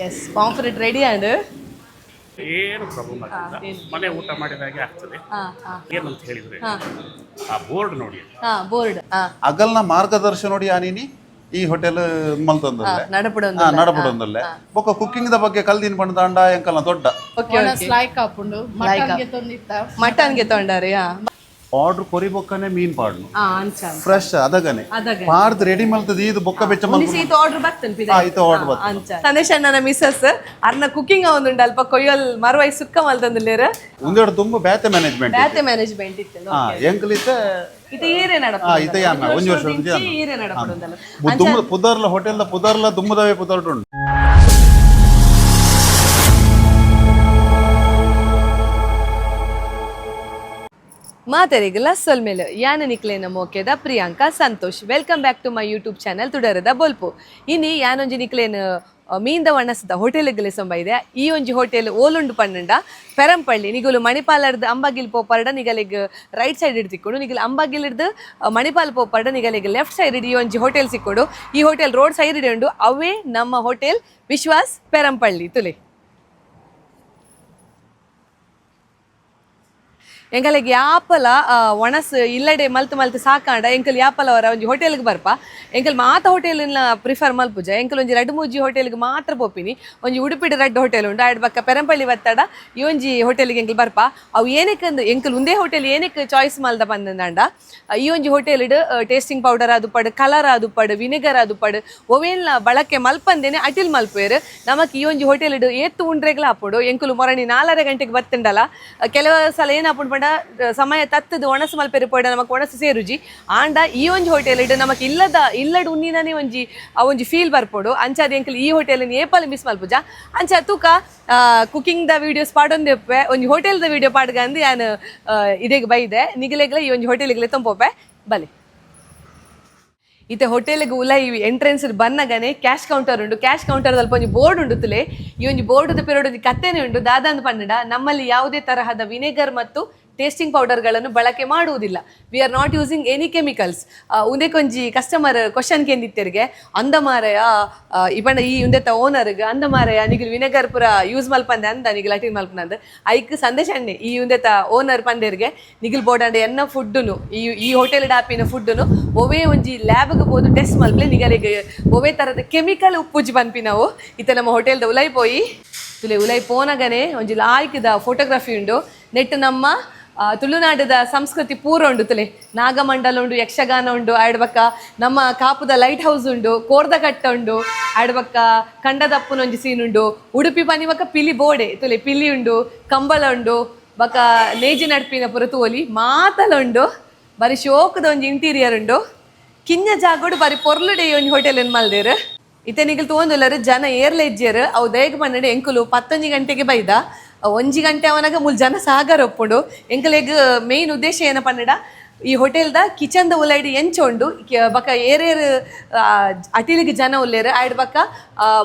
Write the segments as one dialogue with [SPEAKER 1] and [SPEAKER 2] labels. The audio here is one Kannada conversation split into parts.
[SPEAKER 1] ಎಸ್ ಪಾಂಫ್ರೆಟ್ ರೆಡಿ ಆಂಡ್
[SPEAKER 2] ಏನು ಪ್ರಾಬ್ಲಮ್ ಆಗಿಲ್ಲ. ಮನೆ ಊಟ ಮಾಡಿದ ಹಾಗೆ ಆಗ್ತದೆ. ಏನಂತ ಹೇಳಿದ್ರೆ ಆ ಬೋರ್ಡ್ ನೋಡಿ,
[SPEAKER 1] ಬೋರ್ಡ್
[SPEAKER 3] ಅಗಲ್ನ ಮಾರ್ಗದರ್ಶನ ನೋಡಿ ಆನಿನಿ ಈ ಹೋಟೆಲ್ ಮಲ್ತೊಂದಲ್ಲೇ ನಡಪಡೊಂದಲ್ಲೇ ಬೊಕ್ಕ ಕುಕ್ಕಿಂಗ್ ದ ಬಗ್ಗೆ ಕಲ್ದಿನ ಪಂಡ ಎಂಕಲ್ನ ದೊಡ್ಡ
[SPEAKER 1] ಮಟನ್ಗೆ ತೊಂಡಾರಿ
[SPEAKER 3] ಆರ್ಡರ್ ಕೊರಿ ಬೊಕ್ಕನೆ ಮೀನ್ ಪಾಡ್ನು ಫ್ರೆಶ್ ಅದಗನೆ ಪಾಡ್ದು ರೆಡಿ ಮಲ್ತದ ಇದು ಬೊಕ್ಕ ಬೆಚ್ಚ
[SPEAKER 1] ಮಲ್ತು ಆರ್ಡರ್ ಬರ್ತೇನೆ ಸಂದೇಶ ನನ್ನ ಮಿಸಸ್ ಅರ್ನ ಕುಕಿಂಗ್ ಅವನುಂಡು ಅಲ್ಪ ಕೊಯ್ಯಲ್ ಮರುವೈ ಸುಕ್ಕ ಮಲ್ತಂದಿಲ್ಲೇರ
[SPEAKER 3] ಒಂದೆರಡು ತುಂಬ ಬ್ಯಾತೆ
[SPEAKER 1] ಮ್ಯಾನೇಜ್ಮೆಂಟ್ ಇತ್ತು
[SPEAKER 3] ಎಂಕಲಿತ
[SPEAKER 1] ಇದು ಈರೆ
[SPEAKER 3] ಒಂಜಿ ವರ್ಷ ಪುದರ್ಲ ಹೋಟೆಲ್ ಪುದರ್ಲ ದುಮ್ಮದವೇ ಪುದರ್ಟುಂಡು.
[SPEAKER 1] ಮಾತರಿಗಲ ಸೊಲ್ಮೇಲೆ ಯಾನ ನಿಕ್ಲೇನ ಮೋಕೆದ Priyanka Santosh. Welcome back to my YouTube channel ತುಡರದ ಬೊಲ್ಪು. ಇನಿ ಯಾನೊಂಜಿ ನಿಕ್ಲೇನ ಮೀಂದ ವಣ್ಣಸದ ಹೋಟೆಲ್ಗೆ ಸೊಂಬ ಇದೆ. ಈ ಒಂಜಿ hotel ಓಲುಂಡು ಪನ್ನಂಡ Perampalli ನಿಗುಲು ಮಣಿಪಾಲರ್ದು Ambagilu ಪೋಪರ್ಡ ನಿಗಲಿಗೆ right side ಇಡ್ ತಿಕ್ಕೊಂಡು ನಿಗಲು Ambagilu ಹಿಡ್ದು ಮಣಿಪಾಲ್ ಪೋಪರ್ಡ ನಿಗಲಿಗೆ ಲೆಫ್ಟ್ ಸೈಡ್ ಇಡ್ ಈ ಒಂಜಿ ಹೋಟೆಲ್ ಸಿಕ್ಕೊಂಡು ಈ ಹೋಟೆಲ್ ರೋಡ್ ಸೈಡ್ ಇಡು ಅವೇ ನಮ್ಮ ಹೋಟೆಲ್ ವಿಶ್ವಾಸ್ ಪೆರಂಪಳ್ಳಿ ತುಲೆ. ಎಂಕಲಿಗೆ ಯಾಪಲ ಒಣಸ್ ಇಲ್ಲಡೆ ಮಲ್ತು ಸಾಕಾಂಡ ಎಂಕಲ್ ಯಾಪಲ ಅವರ ಒಂಜಿ ಹೋಟೆಲ್ಗೆ ಬರ್ಪ ಎಂಕಲ್ ಮಾತ ಹೋಟೆಲ್ನ ಪ್ರಿಫರ್ ಮಲ್ಪುಜ. ಎಂಕಲ್ ಒಂಜಿ ರಡ್ಡು ಮೂಜಿ ಹೋಟೆಲ್ಗೆ ಮಾತ್ರ ಪೋಪಿನಿ. ಒಂಜಿ ಉಡುಪಿಡು ರಡ್ಡು ಹೋಟೆಲ್ ಉಂಡು ಆಡ್ ಬಕ್ಕ ಪೆರಂಪಳ್ಳಿ ಬತ್ತಡ ಈ ಒಂಜಿ ಹೋಟೆಲ್ಗೆ ಎಂಕಲ್ ಬರ್ಪ ಅವು ಏನಕ್ಕೆ ಎಂಕಲ್ ಒಂದೇ ಹೋಟೆಲ್ ಏನಕ್ಕೆ ಚಾಯ್ಸ್ ಮಲ್ದ ಬಂದಂಡ ಈ ಒಂಜಿ ಹೋಟೆಲ್ ಟೇಸ್ಟಿಂಗ್ ಪೌಡರ್ ಅದು ಪಡು ಕಲರ್ ಅದು ಪಡು ವಿನೆಗರ್ ಅದು ಪಡು ಒವೇನ್ಲ ಬಳಕೆ ಮಲ್ಪಂದೇನೆ ಅಟಿಲ್ ಮಲ್ಪೇರು ನಮಕ್ ಈ ಒಂಜಿ ಹೋಟೆಲ್ ಏತ್ತು ಉಂಡ್ರೆಗ್ಲ ಹಾಪುಡು ಎಂಕುಲು ಮೊರಣಿ 4:30 ಗಂಟೆಗೆ ಬತ್ತಂಡಲ್ಲ. ಕೆಲವು ಸಲ ಏನಾಪುಂಡು ಸಮಯ ತತ್ತದು ಒಣಸು ಮಲ್ಪೆರು ಪೋಡ ನಮಕ್ ಒಣಸು ಸೇರುಜಿ ಆಂಡ ಈ ಒಂಜಿ ಹೋಟೆಲ್ ನಮಕ್ ಇಲ್ಲಡ್ ಉನ್ನಿನೇ ಒಂಜಿ ಫೀಲ್ ಬರ್ಪೋಡು ಅಂಚಾದ ಎಂಕಲ್ ಈ ಹೋಟೆಲ್ ಏಪಲ್ ಮಿಸ್ ಮಲ್ಪುಜ ಅಂಚ ತೂಕ ಕುಕಿಂಗ್ ದ ವಿಡಿಯೋಸ್ ಪಾಡೊಂದೆಪ್ಪೆ ಒಂಜಿ ಹೋಟೆಲ್ ದ ವಿಡಿಯೋ ಪಾಡ್ಗಂದು ನಾನು ಇದೆಗೆ ಬೈದೆ ನಿಗಲೆಗ್ಲ ಈ ಒಂಜಿ ಹೋಟೆಲ್ಗೆ ತೊಂಪೋಪೆ ಬಲೆ. ಇತ್ತೆ ಹೋಟೆಲ್ಗೆ ಉಲ ಈ ಎಂಟ್ರೆನ್ಸ್ ಬನ್ನಗನೆ ಕ್ಯಾಶ್ ಕೌಂಟರ್ ಉಂಡು. ಕ್ಯಾಶ್ ಕೌಂಟರ್ ಅಲ್ಪ ಒಂಜಿ ಬೋರ್ಡ್ ಉಂಡು ತುಲೆ. ಈ ಒಂಜಿ ಬೋರ್ಡ್ ಪಿರೋಡ್ ಕತ್ತೆನೆ ಉಂಡು ದಾದಂದು ಪನ್ನಡ ನಮ್ಮಲ್ಲಿ ಯಾವುದೇ ತರಹದ ವಿನೆಗರ್ ಮತ್ತು ಟೇಸ್ಟಿಂಗ್ ಪೌಡರ್ಗಳನ್ನು ಬಳಕೆ ಮಾಡುವುದಿಲ್ಲ. We are not using any chemicals. ಒಂದೇಕೊಂಜಿ ಕಸ್ಟಮರ್ ಕ್ವಶನ್ ಕೇಂದಿತ್ತರಿಗೆ ಅಂದ ಮಾರಯ ಇಪಂಡ ಈ ಉಂದೆತ್ತ ಓನರ್ಗೆ ಅಂದ ಮಾರಯ ನಿಗಿಲ್ ವಿನೆಗರ್ ಪುರ ಯೂಸ್ ಮಲ್ಪಂದೆ ಅಂದ ನಿಗಿಲ್ ಅಟಿನ್ ಮಲ್ಪನಂದು ಐಕ್ ಸಂದೇಶ ಅಣ್ಣೆ ಈ ಉಂದೆತ್ತ ಓನರ್ ಪಂದೇರ್ಗೆ ನಿಗಿಲ್ ಬೋಡಂಡೆ ಎನ್ನ ಫುಡ್ಡುನು ಈ ಹೋಟೆಲ್ ಡಾಪಿನ ಫುಡ್ಡುನು ಒವೇ ಒಂಜಿ ಲ್ಯಾಬ್ಗೆ ಬೋದು ಟೆಸ್ಟ್ ಮಲ್ಪಲೆ ನಿಗಲಿಗೆ ಒವೇ ಥರದ ಕೆಮಿಕಲ್ ಉಪ್ಪುಜಿ ಪನ್ಪಿ ನಾವು ಇತ್ತೆ ನಮ್ಮ ಹೋಟೆಲ್ದ ಉಲೈ ಪೋಯಿ ತುಲೆ ಉಲೈ ಪೋನಗನೆ ಒಂಜಿ ಲಾಯ್ಕದ ಫೋಟೋಗ್ರಫಿ ಉಂಡು. ನೆಟ್ ನಮ್ಮ ತುಳುನಾಡದ ಸಂಸ್ಕೃತಿ ಪೂರ ಉಂಡು ತುಲೆ. ನಾಗಮಂಡಲ ಉಂಡು, ಯಕ್ಷಗಾನ ಉಂಡು, ಆಡ್ಬಕ್ಕ ನಮ್ಮ ಕಾಪುದ ಲೈಟ್ ಹೌಸ್ ಉಂಡು, ಕೋರ್ದಕಟ್ಟ ಉಂಡು, ಆಡ್ಬಕ್ಕ ಕಂಡದಪ್ಪನ ಒಂಜಿ ಸೀನ್ ಉಂಡು. ಉಡುಪಿ ಪನಿವಕ್ಕ ಪಿಲಿ ಬೋಡೆ ತುಲೆ ಪಿಲಿ ಉಂಡು, ಕಂಬಳ ಉಂಡು, ಬಕ್ಕ ನೇಜಿ ನಡ್ಪಿನ ಪುರ ತೋಲಿ ಮಾತಲ ಉಂಡು. ಬರೀ ಶೋಕದ ಒಂಜಿ ಇಂಟೀರಿಯರ್ ಉಂಡು. ಕಿಂಜ ಜಾಗೋಡು ಬರೀ ಪೊರ್ಲುಡೆ ಒಂಜಿ ಹೋಟೆಲ್ ಏನು ಮಲ್ದೇರು ಇತ್ತೆ ನಿಗಲ್ ತೊಗೊಂದುಲ್ಲರು ಜನ ಏರ್ಲ ಇಜ್ಜೇರು ಅವು ದಯಗೆ ಪನ್ನಡೆ ಎಂಕುಲು 11 ಗಂಟೆಗೆ ಬೈದ 1 ಗಂಟೆ ಅವನಾಗ ಮೂಲ ಜನ ಸಾಗರ ಒಪ್ಪುಂಡು. ಎಂಕಲೆಗ್ ಮೇಯ್ನ್ ಉದ್ದೇಶ ಏನ ಪನ್ನಡ ಈ ಹೋಟೆಲ್ದ ಕಿಚನ್ದ ಉಲೈಡ್ ಎಂಚೊಂಡು ಬಕ್ಕ ಏರೇರು ಅಟಿಲಿಗೆ ಜನ ಉಲ್ಲೇರು ಆಯ್ಡ್ ಬಕ್ಕ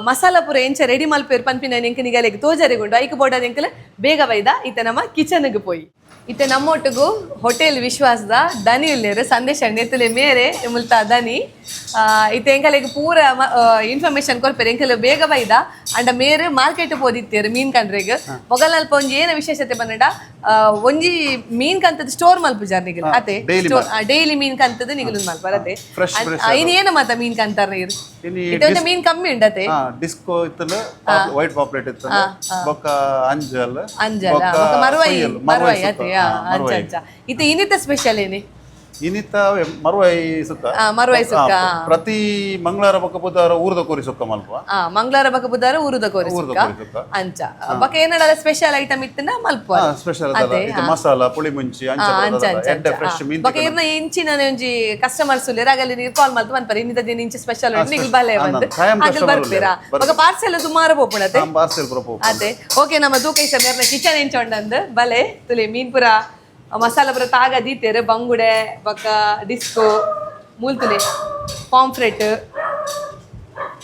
[SPEAKER 1] ಮಸಾಲ ಪೂರ ಎಂಚ ರೆಡಿ ಮಲ್ಪೇರು ಪನ್ಪಿನ ಎಂಕ ನಿಗಲೆಗ್ ತೋಜರಿಗುಂಡು ಐಕ್ ಬೋಡದ ಎಂಕಲೆ ಬೇಗ ಬೈದ ಇತ್ತೆ ನಮ್ಮ ಕಿಚನ್ಗೆ ಪೋಯಿ. ಇತ್ತೆ ನಮ್ಮೊಟ್ಟಿಗೂ ಹೋಟೆಲ್ ವಿಶ್ವಾಸದ ದನಿ ಉಲ್ಲೇರು ಸಂದೇಶ ನೆತ್ತಲೆ ಮೇರೆ ಮುಲ್ತಾ ದನಿ ಇತ್ತೆ ಎಂಕಲೆಗ್ ಪೂರ ಇನ್ಫಾರ್ಮೇಶನ್ ಕೊರ್ಪೇರು ಎಂಕಲೆ ಬೇಗ ಬೈದ ಅಂಡ ಮೇರೆ ಮಾರ್ಕೆಟ್ ಪೋದಿತ್ತೇರು ಮೀನ್ ಕಂಡ್ರೆಗ್ ಮೊಗಲ್ನಲ್ಪ ಒಂಜಿ ಏನ ವಿಶೇಷತೆ ಪನ್ನಡ ಒಂಜಿ ಮೀನ್ ಕಂತದ ಸ್ಟೋರ್ ಮಲ್ಪುಜಾರ್ ನಿಗಲ್ ಅತೆ ಡೈಲಿ ಮೀನ್ ಕಂತದ ನಿಗಲ್ ಮಲ್ಪರ್ ಅತೆ ಇನ್ ಏನ ಮತ್ತ ಮೀನ್ ಕಂತಾರ ನೀರು ಇತ್ತೆ ಮೀನ್ ಕಮ್ಮಿ ಉಂಡತೆ
[SPEAKER 3] ಡಿಸ್ಕೋ ಇತ್ತಲ ವೈಟ್ ಪಾಪ್ಲೆಟ್ ಇತ್ತಲ ಬೊಕ್ಕ ಅಂಜಲ್
[SPEAKER 1] ಮರುವೈ ಅತೆ ಅಂಚ ಇತ್ತೆ ಇನ್ನಿತ ಸ್ಪೆಷಲ್ ಏನಿ
[SPEAKER 3] ಇನ್ನಿತ ಮರುವೈ ಸುಕ್ಕ ಪ್ರತಿ ಮಂಗಳವಾರ ಬೊಕ್ಕ ಬುಧವಾರ ಊರದ ಕೋರಿ ಸುಕ್ಕ ಮಲ್ಪ
[SPEAKER 1] ಮಂಗಳವಾರ ಬೊಕ್ಕ ಬುಧವಾರ ಊರದ ಕೋರಿ ಸುಕ್ಕ ಅಂಚ ಬೊಕ್ಕ ಏನಡ ಸ್ಪೆಷಲ್ ಐಟಮ್ ಇತ್ತನ ಮಲ್ಪ
[SPEAKER 3] ಸ್ಪೆಷಲ್ ಮಸಾಲ ಪುಳಿ ಮುಂಚಿ ಅಂಚ ಫ್ರೆಶ್ ಮೀನ್
[SPEAKER 1] ಬೊಕ್ಕ ಇರ್ನ ಇಂಚಿನ ಒಂಜಿ ಕಸ್ಟಮರ್ಸ್ ಉಲ್ಲೇರ ಆಗಲಿ ನೀರು ಕಾಲ್ ಮಲ್ತು ಮನ್ಪರ ಇನ್ನಿತ ದಿನ ಇಂಚಿ ಸ್ಪೆಷಲ್ ಉಂಟು ನಿಗಲ್ ಬಲೆ ಬಂದು ಆಗಲ್ ಬರ್ತೀರಾ ಬೊಕ್ಕ ಪಾರ್ಸೆಲ್ ಸುಮಾರು ಪೋಪುಣತೆ
[SPEAKER 3] ಪಾರ್ಸೆಲ್ ಪ್ರಪೋ
[SPEAKER 1] ಅದೇ ಓಕೆ ನಮ್ಮ ತೂಕ ಇಷ್ಟ ಮೇರ್ನ ಕಿಚನ್ ಎಂಚೊಂಡಂದು ಬಲೆ ತುಲೆ ಮೀನ್ ಪುರ ಮಸಾಲ ಪುರ ತಾಗ ದೀತೇರು ಬಂಗುಡೆ ಬಕ್ಕ ಡಿಸ್ಕೋ ಮೂಲ್ತುಲೆ ಪಾಂಫ್ರೆಟ್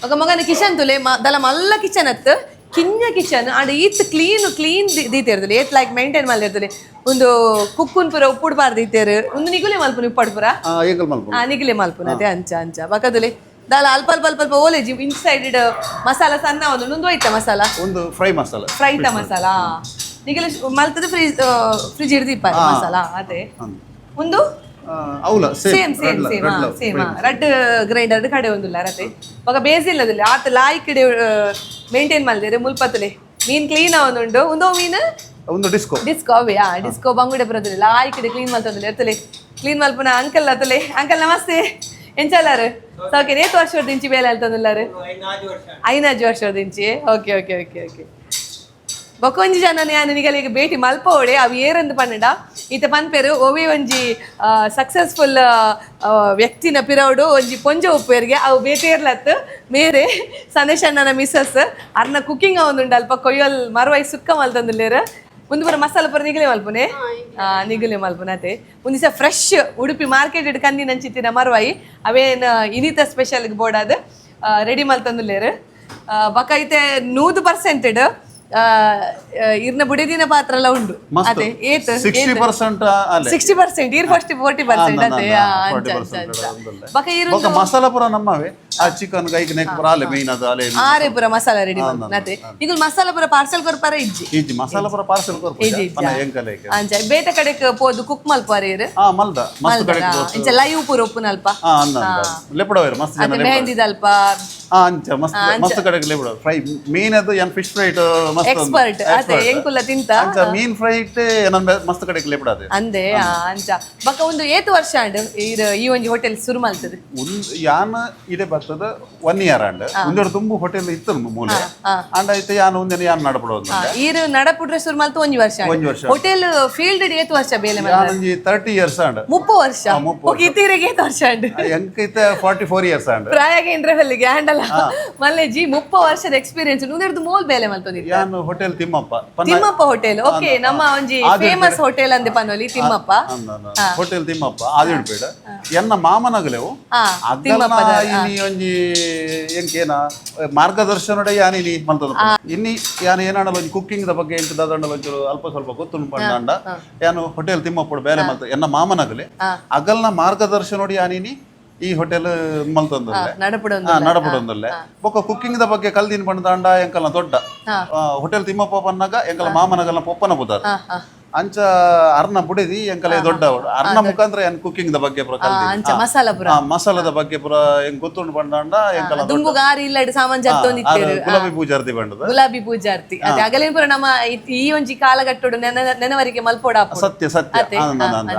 [SPEAKER 1] ಬೊಕ ಮಗನ ಕಿಚನ್ ತುಲೆ ದಲ ಮಲ್ಲ ಕಿಚನ್ ಅತ್ತು ಕಿಂಜ ಕಿಚನ್ ಆಂಡ ಈತ್ ಕ್ಲೀನ್ ದೀತೇರ್ದಲೆ ಏತ್ ಲೈಕ್ ಮೇಂಟೈನ್ ಮಲ್ದಿರ್ತಲೆ ಒಂದು ಕುಕ್ಕುನ್ ಪುರ ಉಪ್ಪುಡ್ಬಾರ್ದು ದೀತೇರು ಒಂದು ನಿಗುಲೆ ಮಲ್ಪುನ ಉಪ್ಪಡ್ ಪುರ ನಿಗುಲೆ ಮಲ್ಪುನ ಅದೇ ಅಂಚ ಬಕದುಲೆ ದಾಲ ಅಲ್ಪ ಅಲ್ಪ ಅಲ್ಪ ಅಲ್ಪ ಓಲೇಜಿ ಇನ್ಸೈಡ್ ಮಸಾಲ ಸಣ್ಣ ಒಂದು ಹೋಯ್ತಾ ಮಸಾಲ
[SPEAKER 3] ಒಂದು ಫ್ರೈ ಮಸಾಲ
[SPEAKER 1] ಫ್ರೈ ತ ಮಸಾಲ ನಿಗಲ ಮಲ್ತದ ಫ್ರಿಜ್ ಹಿಡ್ದಿಪ್ಪ ಮಸಾಲ ಅದೇ ಒಂದು
[SPEAKER 3] అవుల
[SPEAKER 1] same same same same red grinder ಕಡೆ ಒಂದಿಲ್ಲ ರತೆ ಬೊಕ ಬೇಸಿಲ್ಲದಿಲ್ಲ ಆತ ಲಾಯ್ಕಿಡೆ ಮೇಂಟೈನ್ ಮಲ್ದೇರೆ ಮುಲ್ಪತ್ತಲೆ ಮೀನ್ ಕ್ಲೀನ್ ಅವನುಂಡು ಉಂದೋ ಮೀನು
[SPEAKER 3] ಒಂದು ಡಿಸ್ಕೋ
[SPEAKER 1] ಡಿಸ್ಕೋ ಅವೇ ಡಿಸ್ಕೋ ಬಂಗುಡೆ ಬರೋದಿಲ್ಲ ಲಾಯ್ಕಿಡೆ ಕ್ಲೀನ್ ಮಲ್ತಂದಿಲ್ಲ ಎತ್ತಲೆ ಕ್ಲೀನ್ ಮಲ್ಪನ ಅಂಕಲ್ ಅತ್ತಲೆ ಅಂಕಲ್ ನಮಸ್ತೆ ಎಂಚಲ್ಲಾರು ಸೌಕೆ ನೇತು ವರ್ಷದಿಂಚಿ ಬೇಲೆ ಅಲ್ತಂದಿಲ್ಲಾರು 5 ವರ್ಷದಿಂಚಿ ಓಕೆ ಓಕೆ ಓಕೆ ಓಕೆ ಬೊಕೊಂಜಿ ಜನ ನಾನು ನಿಗಲಿಗೆ ಭೇಟಿ ಮಲ್ಪೋಡೆ ಅವು ಏರಂದು ಪನ್ನಡ ಈತ ಪನ್ಪೇರು ಒವೆ ಒಂಜಿ ಸಕ್ಸಸ್ಫುಲ್ ವ್ಯಕ್ತಿನ ಪಿರವಡು ಒಂಜಿ ಪೊಂಜ ಉಪ್ಪೇರಿಗೆ ಅವು ಬೇಟೇರ್ಲತ್ತು ಮೇರೆ ಸಂದೇಶ್ ಅಣ್ಣನ ಮಿಸ್ಸಸ್ ಅರ್ನ ಕುಕ್ಕಿಂಗ್ ಅವನುಂಡು ಅಲ್ಪ ಕೊಯ್ಯಲ್ ಮರವಾಯಿ ಸುಕ್ಕ ಮಲ್ತಂದಿಲ್ಲೇರು ಮುಂದೆ ಬರೋ ಮಸಾಲ ಪರ ನಿಗಲೆ ಮಲ್ಪನೆ ನಿಗಲೆ ಮಲ್ಪನತೆ ಒಂದು ದಿವಸ ಫ್ರೆಶ್ ಉಡುಪಿ ಮಾರ್ಕೆಟ್ ಕಂದಿ ನಂಚಿತ್ತಿನ ಮರವಾಯಿ ಅವೇನು ಇನಿತ ಸ್ಪೆಷಲ್ಗೆ ಬೋರ್ಡಾದ ರೆಡಿ ಮಲ್ತಂದಿಲ್ಲೇರು ಬಕ ಐತೆ 100% ಇರ್ನ ಬುಡಿದಿನ ಪಾತ್ರ ಎಲ್ಲ ಉಂಡು ಅದೇ ಏತ್
[SPEAKER 3] 60% ಅಲೆ
[SPEAKER 1] 60% ಇರ್ ಫಸ್ಟ್ 40% ಅದೇ ಬಕ ಇರು
[SPEAKER 3] ಮಸಾಲ ಪುರ ನಮ್ಮವೆ ಆ ಚಿಕನ್ ಗೈಕ್ ನೆಕ್ ಪುರ ಅಲೆ ಮೇನ್ ಅದು ಅಲೆ
[SPEAKER 1] ಆರೆ ಪುರ ಮಸಾಲ ರೆಡಿ ನತೆ ಈಗ ಮಸಾಲ ಪುರ ಪಾರ್ಸೆಲ್ ಕೊರ್ಪಾರ ಇಜ್ಜಿ
[SPEAKER 3] ಮಸಾಲ ಪುರ ಪಾರ್ಸೆಲ್ ಕೊರ್ಪ ಪನ ಎಂಕಲೆ
[SPEAKER 1] ಅಂಚ ಬೇತೆ ಕಡೆಕ್ ಪೋದು ಕುಕ್ ಮಲ್ಪಾರ ಇರು
[SPEAKER 3] ಮಲ್ದ ಮಸ್ತ್ ಕಡೆಕ್
[SPEAKER 1] ಇಂಚ ಲೈವ್ ಪುರ ಉಪ್ಪು ನಲ್ಪ
[SPEAKER 3] ಅಂದ ಲೆಪಡವೇರು ಮಸ್ತ್ ಜನ
[SPEAKER 1] ಮೆಹಂದಿ ದಲ್ಪ
[SPEAKER 3] ಅಂಚ ಮಸ್ತ್ ಕಡೆಕ್ ಲೆಪಡ ಫ್ರೈ ಮೀನ್ ಅದು ಎನ್ ಫಿಶ್ ಫ್ರೈ
[SPEAKER 1] ಎಕ್ಸ್ಪರ್ಟ್ ಅದೇ ಎಂಕುಲ್ಲ ತಿಂತ
[SPEAKER 3] ಅಂಚ ಮೀನ್ ಫ್ರೈ ಇಟ್ಟೆ ನನ್ನ ಮಸ್ತ್ ಕಡೆಕ್ ಲೆಪಡದೆ
[SPEAKER 1] ಅಂದೆ ಅಂಚ ಬಕ ಒಂದು ಏತು ವರ್ಷ ಅಂಡ್ ಈ ಒಂಜಿ ಹೋಟೆಲ್ ಶುರು ಮಲ್ತದೆ
[SPEAKER 3] ಯಾನ್ ಇಡೆ ಬರ್ತದ 1 ಇಯರ್ ಅಂಡ್ ಒಂದೆರಡು ತುಂಬು ಹೋಟೆಲ್ ಇತ್ತು ಮೂಲೆ ಅಂಡ್ ಐತೆ ಯಾನ್ ಒಂದಿನ ಯಾನ್ ನಡಪಡೋದು
[SPEAKER 1] ಈರು ನಡಪುಡ್ರೆ ಶುರು ಮಲ್ತು ಒಂಜಿ ವರ್ಷ ಹೋಟೆಲ್ ಫೀಲ್ಡ್ ಏತು ವರ್ಷ ಬೇಲೆ
[SPEAKER 3] ಯಾನ್ ಒಂಜಿ 30 ಇಯರ್ಸ್ ಅಂಡ್
[SPEAKER 1] 30 ವರ್ಷ ಓಕೆ ಇತೀರಿಗೆ ಏತು ವರ್ಷ ಅಂಡ್
[SPEAKER 3] ಎಂಕೈತೆ 44 ಇಯರ್ಸ್ ಅಂಡ್
[SPEAKER 1] ಪ್ರಾಯಗೆ ಇಂಟರ್ವೆಲ್ಗೆ ಹ್ಯಾಂಡಲ್ ಮಲ್ಲೆಜಿ 30 ವರ್ಷದ ಎಕ್ಸ್ಪೀರಿಯನ್ಸ್ ಉಂದೆರ್ದು ಮೋಲ್ ಬೇಲೆ ಮಲ್ತೋದಿ
[SPEAKER 3] ಯಾನ್ ಹೋಟೆಲ್
[SPEAKER 1] ತಿಮ್ಮಪ್ಪ ಹೋಟೆಲ್ ಓಕೆ ನಮ್ಮ ಒಂಜಿ ಫೇಮಸ್ ಹೋಟೆಲ್ ಅಂದೆ ಪನ್ನೋಲಿ ತಿಮ್ಮಪ್ಪ
[SPEAKER 3] ಹೋಟೆಲ್ ತಿಮ್ಮಪ್ಪ ಆದಿಡ್ಬೇಡ ಎನ್ನ ಮಾಮನಗಲೆವು ಅಗ್ಗಲ್ನ ಇನಿ ಒಂಜಿ ಎಂಕೇನ ಮಾರ್ಗದರ್ಶನಡೆ ಯಾನಿನಿ ಮಲ್ತದ ಇನ್ನಿ ಯಾನ್ ಏನಾಡಲ ಒಂಜಿ ಕುಕ್ಕಿಂಗ್ ದ ಬಗ್ಗೆ ಎಂಟು ದಾದಂಡ ಒಂಚೂರು ಅಲ್ಪ ಸ್ವಲ್ಪ ಗೊತ್ತುಂಡು ಪಂಡ ಯಾನು ಹೋಟೆಲ್ ತಿಮ್ಮಪ್ಪ ಬೇರೆ ಮಲ್ತ ಎನ್ನ ಮಾಮನಗಲೆ ಅಗಲ್ನ ಮಾರ್ಗದರ್ಶನೋಡಿ ಯಾನಿನಿ ಈ ಹೋಟೆಲ್ ಮಲ್ತೊಂದುಲ್ಲೆ ನಡಪಡೊಂದುಲ್ಲೆ ಬೊಕ್ಕ ಕುಕ್ಕಿಂಗ್ ದ ಬಗ್ಗೆ ಕಲ್ದಿನ ಪಂಡ ಎಂಕಲ್ನ ದೊಡ್ಡ ಹೋಟೆಲ್ ತಿಮ್ಮಪ್ಪ ಪನ್ನಗ ಎಂಕಲ ಮಾಮನಗಲ್ನ ಪೊಪ್ಪನ ಬುದಾರ ಅಂಚ ಅರ್ನ ಬುಡಿದಿ ಎಂಕಲೆ ದೊಡ್ಡ ಅರ್ನ ಮುಖಾಂತರ ಏನ್ ಕುಕ್ಕಿಂಗ್ ದ ಬಗ್ಗೆ ಪುರ ಕಲ್ದಿ ಮಸಾಲದ ಬಗ್ಗೆ ಪುರ ಹೆಂಗ್ ಗೊತ್ತುಂಡು ಪಂಡ ಎಂಕಲ
[SPEAKER 1] ದುಂಬುಗಾರಿ ಇಲ್ಲಡ್ ಸಾಮಾನ್ ಜತ್ತೊಂದಿತ್ತೇರು
[SPEAKER 3] ಗುಲಾಬಿ ಪೂಜಾರ್ತಿ ಬಂಡದ
[SPEAKER 1] ಗುಲಾಬಿ ಪೂಜಾರ್ತಿ ಅದೇ ಅಗಲಿನ ಪುರ ನಮ್ಮ ಈ ಒಂಜಿ ಕಾಲಘಟ್ಟಡು ನೆನವರಿಗೆ ಮಲ್ಪೋಡ
[SPEAKER 3] ಸತ್ಯ ಸತ್ಯ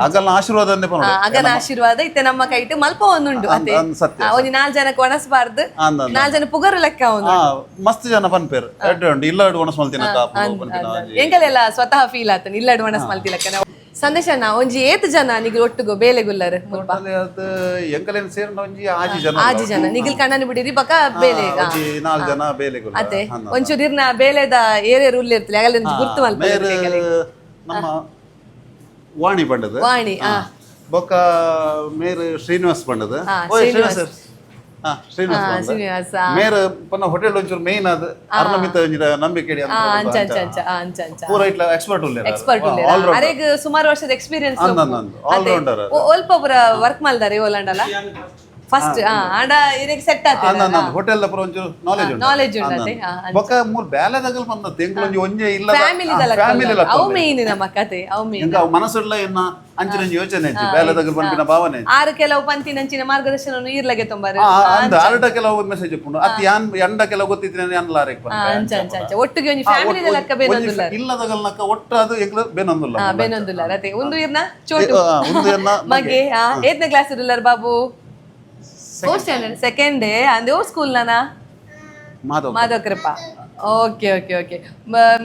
[SPEAKER 3] ಅಗಲ್ನ ಆಶೀರ್ವಾದನೆ ಪನ
[SPEAKER 1] ಅಗನ ಆಶೀರ್ವಾದ ಇತ್ತೆ ನಮ್ಮ ಕೈಟ್ ಮಲ್ಪ ಒಂದುಂಡು ಅದೇ ಒಂಜಿ 4 ಜನಕ್ಕೆ ಒಣಸ್ಬಾರ್ದು 4 ಜನ ಪುಗರು ಲೆಕ್ಕ ಒಂದು
[SPEAKER 3] ಮಸ್ತ್ ಜನ ಪನ್ಪೇರು ಎಡ್ಡು ಇಲ್ಲಡ್ ಒಣಸ್ ಮಲ್ತಿನ
[SPEAKER 1] ಎಂಕಲೆಲ್ಲ ಸ್ವತಃ ಫೀಲ್ ಆತನ ಇಲ್ಲಡ್ ಒಣಸ್ ಮಲ್ತಿಲಕ್ಕ ಸಂದೇಶ ಅಣ್ಣ ಒಂಜಿ ಏತ್ ಜನ ನಿಗಲ್ ಒಟ್ಟುಗೋ ಬೇಲೆಗುಲ್ಲರ್
[SPEAKER 3] ಎಂಕಲೇನ್ ಸೇರ್ನ ಒಂಜಿ
[SPEAKER 1] ಆಜಿ ಜನ ನಿಗಲ್ ಕಣ್ಣನ ಬಿಡಿರಿ ಬಕ ಬೇಲೆ
[SPEAKER 3] 4 ಜನ ಬೇಲೆಗುಲ್ಲ
[SPEAKER 1] ಅತ್ತೆ ಒಂಚೂರು ಇರ್ನ ಬೇಲೆದ ಏರಿಯರ್ ಉಲ್ಲೆ ಇರ್ತಲೆ ಅಗಲ ಗುರ್ತು ಮಲ್ಪೇರು
[SPEAKER 3] ನಮ್ಮ ವಾಣಿ ಬಂಡದ
[SPEAKER 1] ವಾಣಿ
[SPEAKER 3] ಬೊಕ್ಕ ಮೇರ್ ಶ್ರೀನಿವಾಸ್ ಬಂಡದ ಶ್ರೀನಿವಾಸ ಮೇರ್ ಪನ್ನ ಹೋಟೆಲ್ ಒಂಚೂರು ಮೇನ್ ಅದು ಅರ್ನಮಿತ ನಂಬಿಕೆ ಪೂರ ಇಟ್ಲ ಎಕ್ಸ್ಪರ್ಟ್
[SPEAKER 1] ಅರೆಗ್ ಸುಮಾರು ವರ್ಷದ ಎಕ್ಸ್ಪೀರಿಯನ್ಸ್ ಅಲ್ಪ ಪೂರ ವರ್ಕ್ ಮಲ್ದಾರೆ ಓಲಾಂಡಲ್ಲ ಫಸ್ಟ್ ಆಂಡ ಇರೆಗ್ ಸೆಟ್ ಆತ
[SPEAKER 3] ಹೋಟೆಲ್ ದ ಪುರ ಒಂಚೂರು
[SPEAKER 1] ನಾಲೆಜ್ ಉಂಟತೆ
[SPEAKER 3] ಬೊಕ್ಕ ಮೂರ್ ಬ್ಯಾಲೆದಗಲ್ ಬಂದ ತೆಂಗ್ಲೊಂಜಿ ಒಂಜೆ ಇಲ್ಲ
[SPEAKER 1] ಫ್ಯಾಮಿಲಿ ಅವು ಮೇನ್ ನಮ್ಮ ಕತೆ ಅವು ಮೇನ್
[SPEAKER 3] ಇಂಗ ಮನಸ್ಸುಡ್ಲ ಎನ್ನ ಅಂಚಿನ ಯೋಚನೆ ಇಜ್ಜಿ ಬೇಲೆದಗಲ್ ಬಂಪಿನ ಭಾವನೆ
[SPEAKER 1] 6 ಕೆಲವು ಪಂತಿನಂಚಿನ ಮಾರ್ಗದರ್ಶನವನ್ನು ಈರ್ಲಗೆ ತೊಂಬಾರೆ
[SPEAKER 3] ಅಂದ 6 ಕೆಲವು ಮೆಸೇಜ್ ಇಪ್ಪುಂಡು ಅತಿ ಯಾನ್ ಎಂಡ ಕೆಲವು ಗೊತ್ತಿದ್ರೆ ಯಾನ್ ಲಾರೆಕ್ ಬಂದ
[SPEAKER 1] ಅಂಚ ಒಟ್ಟಿಗೆ ಒಂಜಿ ಫ್ಯಾಮಿಲಿ ಲೆಕ್ಕ ಬೇನೊಂದುಲ್ಲ
[SPEAKER 3] ಇಲ್ಲದಗಲ್ನಕ ಒಟ್ಟು ಅದು ಎಂಗ್ಲ ಬೇನೊಂದುಲ್ಲ
[SPEAKER 1] ರತೆ ಒಂದು ಇರ್ನ ಚೋಟು ಮಗೆ 8ನೇ ಕ್ಲಾಸ್ ಇರಲ್ಲರ್ Babu 4th standard second day ಅಂದೆ ಓ ಸ್ಕೂಲ್ ನಾನಾ Madhava Krupa okay okay okay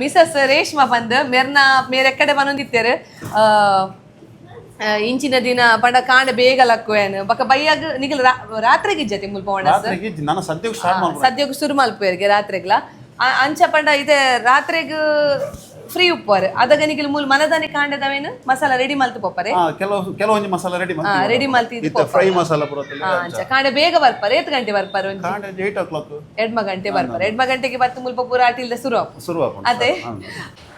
[SPEAKER 1] Mrs Reshma ಬಂದ್ ಮೇರೆ ಕಡೆ ಬಂದಿತ್ತೇರು ಇಂಚಿನ ದಿನ ಪಂಡ ಕಾಂಡ ಬೇಗ ಲಕ್ಕುವೇನು ಬಕ್ಕ ಬೈಯಾಗ ನಿಗಲ್ ರಾತ್ರಿಗೆ ಇಜ್ಜತಿ ಮುಲ್ಪ ಒಣ ಸದ್ಯಕ್ಕೆ ಶುರು ಮಲ್ಪೇರ್ಗೆ ರಾತ್ರಿಗ್ಲ ಅಂಚ ಪಂಡ ಇದೆ ರಾತ್ರಿಗ ಫ್ರೀ ಉಪ್ಪುವರೆ ಅದಾಗ ನಿಗಲ್ ಮೂಲ ಮನದಾನಿ ಕಾಂಡದವೇನು ಮಸಾಲ ರೆಡಿ ಮಲ್ತು ಪೊಪ್ಪರೆ
[SPEAKER 3] ಕೆಲವೊಂದು ಮಸಾಲ
[SPEAKER 1] ರೆಡಿ ಮಲ್ತಿ
[SPEAKER 3] ಫ್ರೈ ಮಸಾಲ
[SPEAKER 1] ಅಂಚ ಕಾಂಡೆ ಬೇಗ ಬರ್ಪಾರೆ 8 ಗಂಟೆ ಬರ್ಪಾರೆ
[SPEAKER 3] 8 o'clock
[SPEAKER 1] 2 ಗಂಟೆ ಬರ್ಪಾರೆ 2 ಗಂಟೆಗೆ ಬತ್ತು ಮುಲ್ಪ ಪೂರ ಆಟಿಲ್ದ ಶುರು ಅದೇ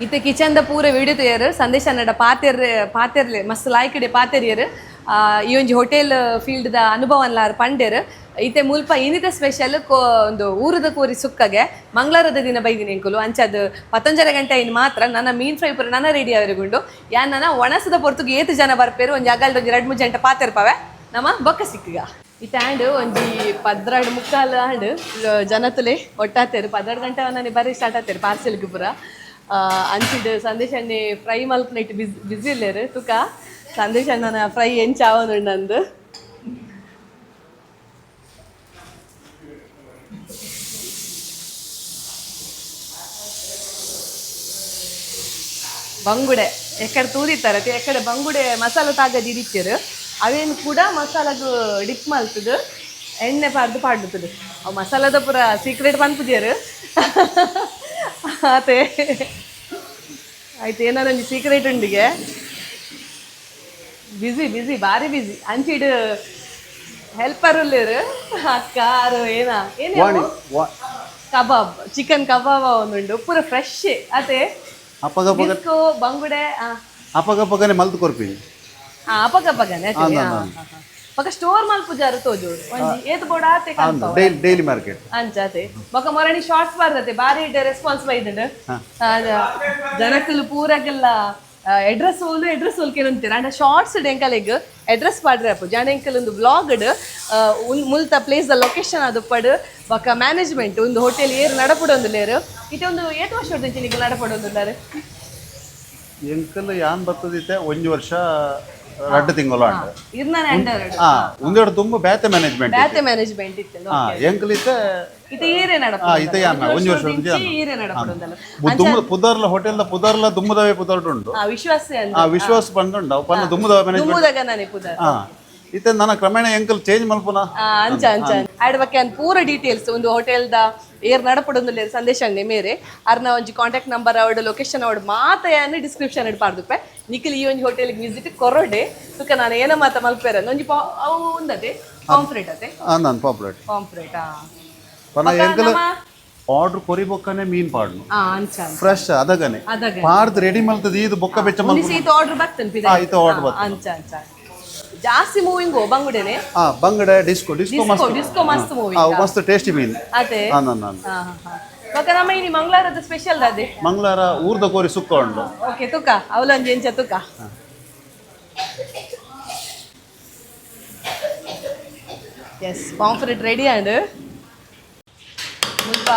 [SPEAKER 1] ಇತ್ತೆ ಕಿಚನ್ ದ ಪೂರ ವಿಡಿಯೋ ತಯಾರು ಸಂದೇಶ ನಡ ಪಾತೆರ್ಲೆ ಮಸ್ತ್ ಲಾಯ್ಕಡೆ ಪಾತೆರಿಯರು ಈ ಒಂಜಿ ಹೋಟೆಲ್ ಫೀಲ್ಡ್ ದ ಅನುಭವ ಅನ್ಲಾರ್ ಪಂಡೇರು ಈತೆ ಮುಲ್ಪ ಇನ್ನಿತ ಸ್ಪೆಷಲ್ ಒಂದು ಊರದ ಕೋರಿ ಸುಕ್ಕಗೆ ಮಂಗಳವಾರದ ದಿನ ಬೈದಿನಿ ಎಂಕುಲು ಅಂಚದು 11:30 ಗಂಟೆ ಇನ್ನು ಮಾತ್ರ ನನ್ನ ಮೀನ್ ಫ್ರೈ ಪೂರ ನನ್ನ ರೆಡಿ ಅವರಿಗುಂಡು ಯಾನ್ ನನ್ನ ಒಣಸದ ಪೊರ್ತುಗೆ ಏತು ಜನ ಬರ್ಪೇರು ಒಂಜಿ ಅಗಲ್ದ ಒಂಜಿ 2-3 ಗಂಟೆ ಪಾತಿರ್ಪಾವೆ ನಮ್ಮ ಬೊಕ್ಕ ಸಿಕ್ಕಗ ಈ ಟ್ಯಾಂಡ್ ಒಂಜಿ 12:45 ಆಂಡ್ ಜನತುಲೆ ಒಟ್ಟಾತೇರು 12 ಗಂಟೆ ನನಗೆ ಬರೀ ಸ್ಟಾರ್ಟ್ ಆತೇರು ಪಾರ್ಸೆಲ್ಗೆ ಪೂರ ಅಂಚಿಡ್ ಸಂದೇಶ್ ಅಣ್ಣೆ ಫ್ರೈ ಮಲ್ಪನೈಟ್ ಬಿಸಿ ಇಲ್ಲೇರು ತುಕ ಸಂದೇಶ್ ಅಣ್ಣನ ಫ್ರೈ ಎಂಚಾವನು ನಂದು ಬಂಗುಡೆ ಎಕ್ಕಡೆ ತೂದಿತ್ತಾರೆ ಎಕ್ಕಡೆ ಬಂಗುಡೆ ಮಸಾಲ ತಾಗದಿ ಇಡಿತೀರು ಅವೇನು ಕೂಡ ಮಸಾಲಾಗ ಡಿಪ್ ಮಲ್ತದು ಎಣ್ಣೆ ಪಾಡ್ಲುತ್ತದು ಅವು ಮಸಾಲದ ಪೂರ ಸೀಕ್ರೆಟ್ ಪನ್ಪುದಿಯರು ಆತೆ ಆಯ್ತು ಏನಾದ್ರು ಒಂದು ಸೀಕ್ರೆಟ್ ಉಂಡಿಗೆ ಬಿಸಿ ಭಾರಿ ಬಿಸಿ ಅಂಚಿಡು ಹೆಲ್ಪರ್ ಉಳ್ಳೇರು ಕಾರು ಏನೇನು ಕಬಾಬ್ ಚಿಕನ್ ಕಬಾಬ್ ಒಂದುಂಡು ಪೂರ ಫ್ರೆಶ್ ಅದೇ ಬಿಸ್ಕು ಬಂಗುಡೆ
[SPEAKER 3] ಅಪಗಪಗನೆ ಮಲ್ತು ಕೊರ್ಪಿನಿ
[SPEAKER 1] ಅಪಗಪಗನೆ ಬೊಕ ಸ್ಟೋರ್ ಮಲ್ಪುಜಾರು ತೋಜು ಒಂಜಿ ಏತ್ ಬೋಡ ಆತೆ ಕಾಣ್ತಾವ
[SPEAKER 3] ಡೈಲಿ ಮಾರ್ಕೆಟ್
[SPEAKER 1] ಅಂಚಾತೆ ಬೊಕ ಮೊರಣಿ ಶಾರ್ಟ್ಸ್ ಬರ್ದತೆ ಬಾರಿ ರೆಸ್ಪಾನ್ಸ್ ಬೈದಂಡು ಜನಕ್ಕಲು ಪೂರಕ್ಕೆಲ್ಲ ಅಡ್ರೆಸ್ ಹೋಲ್ ಕೇಳಂತೀರ ಅಂಡ್ ಶಾರ್ಟ್ಸ್ ಎಂಕಲೆಗ್ ಅಡ್ರೆಸ್ ಪಾಡ್ರೆ ಅಪ್ಪು ಜನ ಎಂಕಲ್ ಒಂದು ಬ್ಲಾಗ್ಡ್ ಮುಲ್ತ ಪ್ಲೇಸ್ ದ ಲೊಕೇಶನ್ ಅದು ಪಡ್ ಬೊಕ ಮ್ಯಾನೇಜ್ಮೆಂಟ್ ಒಂದು ಹೋಟೆಲ್ ಏರು ನಡಪಡೊಂದು ಲೇರು ಇತ್ತೆ ಒಂದು 8 ವರ್ಷ ಹೊಡ್ದು ನಿಮಗೆ ನಡಪಡೊಂದುಲ್ಲಾರು
[SPEAKER 3] ಎಂಕಲ್ ಯಾನ್ ಬರ್ತದಿತ್ತೆ 1 ವರ್ಷ 2 ತಿಂಗಳು ಒಂದೆರಡು ತುಂಬ ಬ್ಯಾತೆ
[SPEAKER 1] ಮ್ಯಾನೇಜ್ಮೆಂಟ್ ಇತ್ತು
[SPEAKER 3] ಎಂಕಲ್ ಇತ್ತೆ
[SPEAKER 1] ಇತ್ತೆ ಈರೆ ನಡಪ
[SPEAKER 3] ಇತ್ತೆ ಯಾನ್ 1 ವರ್ಷ
[SPEAKER 1] ಈರೆ ನಡಪಡೊಂದಲ್ಲ
[SPEAKER 3] ಪುದರ್ಲ ಹೋಟೆಲ್ ಪುದರ್ಲ ದುಮ್ಮದವೇ ಪುದರ್ಟುಂಡು ವಿಶ್ವಾಸ ಪಂಡುಂಡು ಅವು ಪನ್ನ ದುಮ್ಮದವ ಮ್ಯಾನೇಜ್ಮೆಂಟ್ ಇತ್ತೆ ನನ್ನ ಕ್ರಮೇಣ ಎಂಕಲ್ ಚೇಂಜ್ ಮಲ್ಪುನ
[SPEAKER 1] ಅಂಚ ಆಡ್ ಬಗ್ಗೆ ಅನ್ ಪೂರ ಡೀಟೇಲ್ಸ್ ಒಂದು ಹೋಟೆಲ್ದ ಏರ್ ನಡಪಡೊಂದು ಸಂದೇಶ ಅಂಗಡಿ ಮೇರೆ ಅರ್ನ ಒಂಜಿ ಕಾಂಟ್ಯಾಕ್ಟ್ ನಂಬರ್ ಅವಡ್ ಲೊಕೇಶನ್ ಅವಡ್ ಮಾತೆಯನ್ನು ಡಿಸ್ಕ್ರಿಪ್ಷನ್ ಇಡ್ ಪಾರ್ದುಪ್ಪೆ ನಿಖಿಲ್ ಈ ಒಂಜಿ ಹೋಟೆಲ್ಗೆ ವಿಸಿಟ್ ಕೊರೊಡೆ ಸುಕ್ಕ ನಾನು ಏನ ಮಾತ ಮಲ್ಪೇರ ಒಂಜಿ ಅವು ಉಂದತೆ ಪಾಂಫ್ರೆಟ್ ಅತೆ
[SPEAKER 3] ನಾನು ಪಾಂಫ್ರೆಟ್ ಪನ ಎಂಕಲ್ ಆರ್ಡರ್ ಕೊರಿ ಬೊಕ್ಕನೆ ಮೀನ್ ಪಾಡ್ನು ಫ್ರೆಶ್ ಅದಗನೆ ಪಾಡ್ದು ರೆಡಿ ಮಲ್ತದ ಇದು ಬೊಕ್ಕ ಬೆಚ್ಚ ಮಲ್ಪು
[SPEAKER 1] ಆರ್ಡರ್ ಬರ್ತನ್
[SPEAKER 3] ಇದು ಆರ್ಡರ್ ಬರ್ತನ್
[SPEAKER 1] ಅಂಚ ಜಾಸ್ತಿ ಮೂವಿಂಗ್ ಬಂಗುಡೆನೆ
[SPEAKER 3] ಬಂಗುಡೆ ಡಿಸ್ಕೋ
[SPEAKER 1] ಮಸ್ತ್ ಮೂವಿ
[SPEAKER 3] ಮಸ್ತ್ ಟೇಸ್ಟಿ ಮೀನ್
[SPEAKER 1] ಅದೇ ಬೊಕ ನಮ್ಮ ಇನಿ ಮಂಗಳವಾರದ ಸ್ಪೆಷಲ್ ಅದೇ
[SPEAKER 3] ಮಂಗಳವಾರ ಊರ್ದ ಕೋರಿ ಸುಕ್ಕ ಉಂಡು
[SPEAKER 1] ಓಕೆ ತುಕ ಅವಲಂಜಿ ಎಂಚ ತುಕ ಎಸ್ ಪಾಂಫ್ರೆಟ್ ರೆಡಿ ಅಂಡ್ ಮುಲ್ಪ